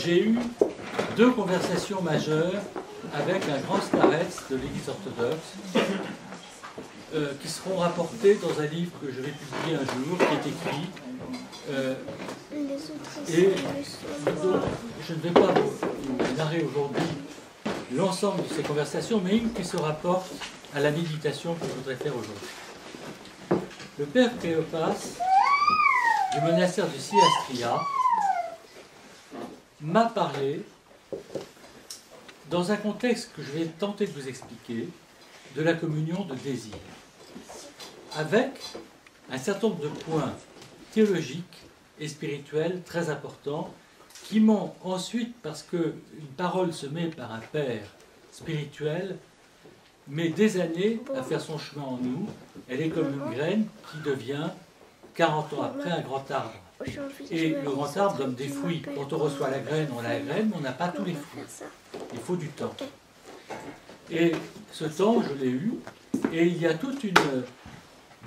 j'ai eu deux conversations majeures avec un grand starets de l'Église orthodoxe qui seront rapportées dans un livre que je vais publier un jour, qui est écrit. Et donc, je ne vais pas vous narrer aujourd'hui l'ensemble de ces conversations, mais une qui se rapporte à la méditation que je voudrais faire aujourd'hui. Le père Cléopas, du monastère de Siastria, m'a parlé, dans un contexte que je vais tenter de vous expliquer, de la communion de désir, avec un certain nombre de points théologiques et spirituels très importants qui m'ont ensuite, parce qu'une parole se met par un père spirituel, met des années à faire son chemin en nous. Elle est comme une graine qui devient, 40 ans après, un grand arbre. Et le grand arbre donne des fruits. Quand on reçoit la graine, on a la graine, mais on n'a pas tous les fruits. Il faut du temps. Et ce temps, je l'ai eu, et il y a toute une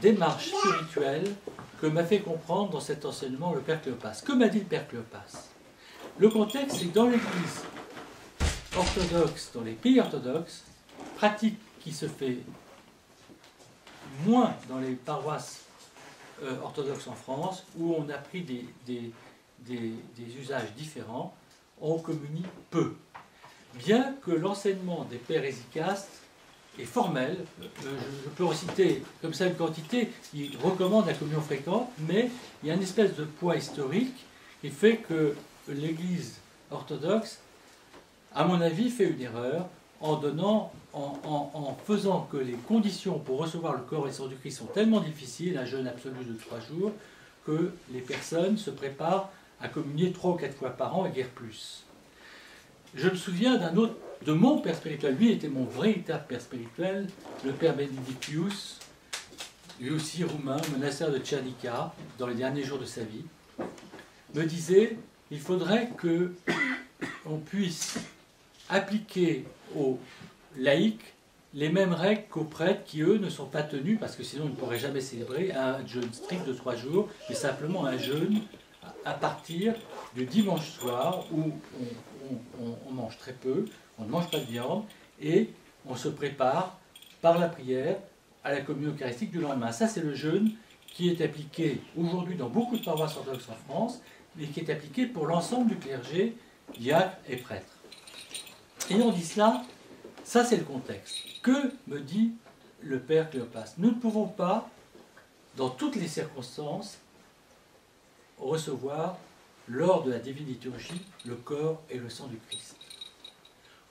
démarche spirituelle que m'a fait comprendre dans cet enseignement le père Cléopas. Que m'a dit le père Cléopas? Le contexte, c'est que dans l'Église orthodoxe, dans les pays orthodoxes, pratique qui se fait moins dans les paroisses orthodoxes en France, où on a pris des usages différents, on communie peu. Bien que l'enseignement des pères hésychastes est formel, je peux en citer comme ça une quantité, ils recommandent la communion fréquente, mais il y a une espèce de poids historique qui fait que l'Église orthodoxe, à mon avis, fait une erreur en faisant que les conditions pour recevoir le corps et le sang du Christ sont tellement difficiles, un jeûne absolu de 3 jours, que les personnes se préparent à communier 3 ou 4 fois par an et guère plus. Je me souviens d'un autre, de mon père spirituel, lui était mon véritable père spirituel, le père Benedictius, lui aussi roumain, monastère de Tchernica, dans les derniers jours de sa vie, me disait, il faudrait que on puisse appliquer aux laïcs les mêmes règles qu'aux prêtres qui, eux, ne sont pas tenus, parce que sinon ils ne pourraient jamais célébrer un jeûne strict de 3 jours, mais simplement un jeûne à partir du dimanche soir où on mange très peu, on ne mange pas de viande, et on se prépare par la prière à la communion eucharistique du lendemain. Ça, c'est le jeûne qui est appliqué aujourd'hui dans beaucoup de paroisses orthodoxes en France, mais qui est appliqué pour l'ensemble du clergé, diacres et prêtres. Ayant dit cela, ça c'est le contexte. Que me dit le père Cléopas? Nous ne pouvons pas, dans toutes les circonstances, recevoir, lors de la divine liturgie, le corps et le sang du Christ.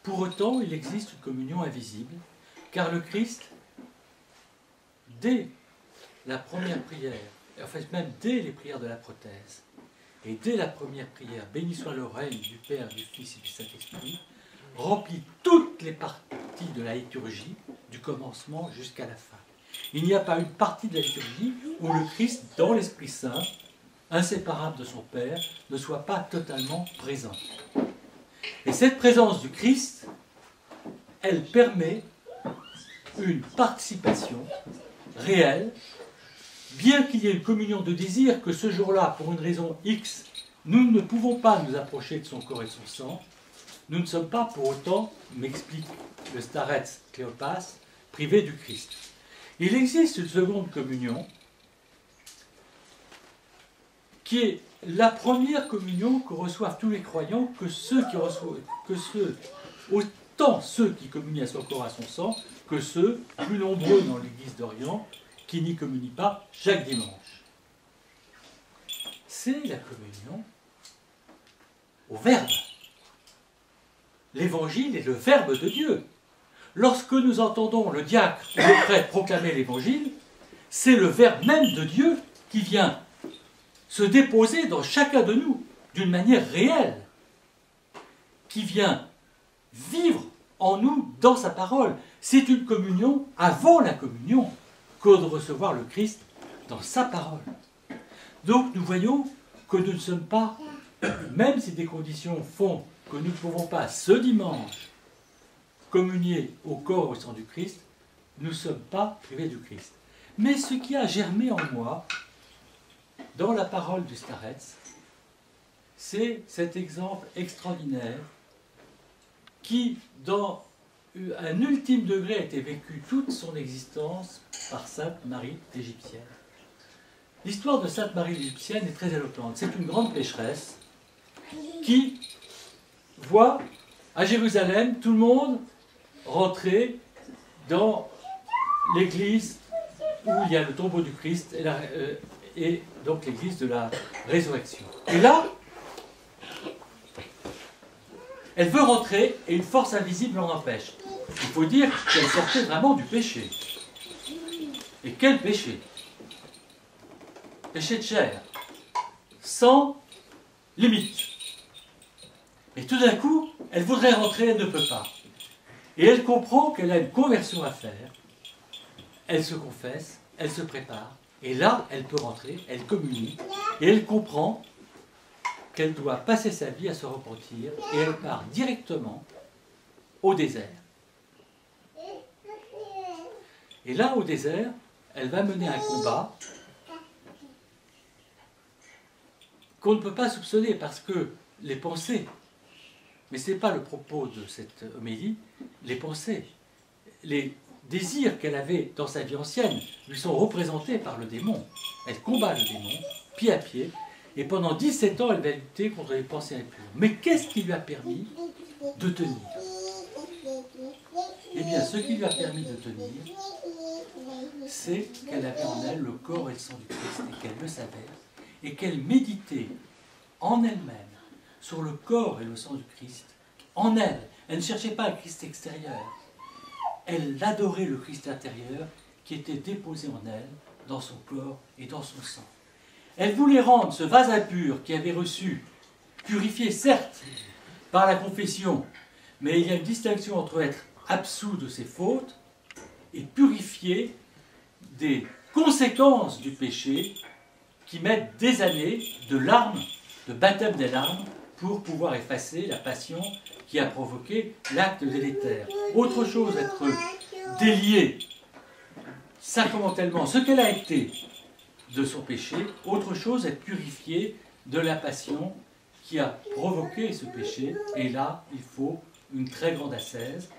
Pour autant, il existe une communion invisible, car le Christ, dès la première prière, en fait même dès les prières de la prothèse, et dès la première prière, béni soit le règne du Père, du Fils et du Saint-Esprit, remplit toutes les parties de la liturgie, du commencement jusqu'à la fin. Il n'y a pas une partie de la liturgie où le Christ, dans l'Esprit Saint, inséparable de son Père, ne soit pas totalement présent. Et cette présence du Christ, elle permet une participation réelle, bien qu'il y ait une communion de désir, que ce jour-là, pour une raison X, nous ne pouvons pas nous approcher de son corps et de son sang, nous ne sommes pas pour autant, m'explique le starets Cléopas, privés du Christ. Il existe une seconde communion, qui est la première communion que reçoivent tous les croyants, autant ceux qui communient à son corps, à son sang, que ceux, plus nombreux dans l'Église d'Orient, qui n'y communient pas chaque dimanche. C'est la communion au Verbe. L'Évangile est le Verbe de Dieu. Lorsque nous entendons le diacre ou le prêtre proclamer l'Évangile, c'est le Verbe même de Dieu qui vient se déposer dans chacun de nous d'une manière réelle, qui vient vivre en nous dans sa parole. C'est une communion avant la communion que de recevoir le Christ dans sa parole. Donc nous voyons que nous ne sommes pas, même si des conditions font que nous ne pouvons pas ce dimanche communier au corps et au sang du Christ, nous ne sommes pas privés du Christ. Mais ce qui a germé en moi, dans la parole du starets, c'est cet exemple extraordinaire qui, dans un ultime degré, a été vécu toute son existence par Sainte Marie l'Égyptienne. L'histoire de Sainte Marie l'Égyptienne est très éloquente. C'est une grande pécheresse qui voit à Jérusalem tout le monde rentrer dans l'église où il y a le tombeau du Christ et donc l'église de la résurrection. Et là, elle veut rentrer et une force invisible l'en empêche. Il faut dire qu'elle sortait vraiment du péché. Et quel péché? Péché de chair, sans limite. Et tout d'un coup, elle voudrait rentrer, elle ne peut pas. Et elle comprend qu'elle a une conversion à faire. Elle se confesse, elle se prépare. Et là, elle peut rentrer, elle communie. Et elle comprend qu'elle doit passer sa vie à se repentir. Et elle part directement au désert. Et là, au désert, elle va mener un combat qu'on ne peut pas soupçonner parce que les pensées, mais ce n'est pas le propos de cette homélie, les pensées, les désirs qu'elle avait dans sa vie ancienne lui sont représentés par le démon. Elle combat le démon, pied à pied, et pendant 17 ans, elle va lutter contre les pensées impures. Mais qu'est-ce qui lui a permis de tenir? Eh bien, ce qui lui a permis de tenir, c'est qu'elle avait en elle le corps et le sang du Christ, et qu'elle le savait, et qu'elle méditait en elle-même sur le corps et le sang du Christ, en elle. Elle ne cherchait pas un Christ extérieur. Elle adorait le Christ intérieur qui était déposé en elle, dans son corps et dans son sang. Elle voulait rendre ce vase impur qui avait reçu, purifié certes par la confession, mais il y a une distinction entre être absous de ses fautes et purifié des conséquences du péché qui mettent des années de larmes, de baptême des larmes, pour pouvoir effacer la passion qui a provoqué l'acte délétère. Autre chose, être délié sacramentellement, ce qu'elle a été de son péché, autre chose, être purifié de la passion qui a provoqué ce péché, et là, il faut une très grande ascèse.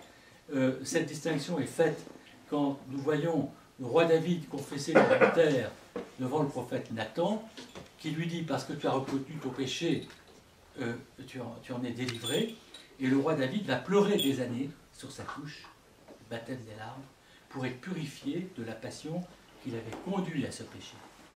Cette distinction est faite quand nous voyons le roi David confesser l'adultère devant le prophète Nathan, qui lui dit, parce que tu as reconnu ton péché, tu en es délivré, et le roi David va pleurer des années sur sa couche, baptême des larmes, pour être purifié de la passion qui l'avait conduit à ce péché.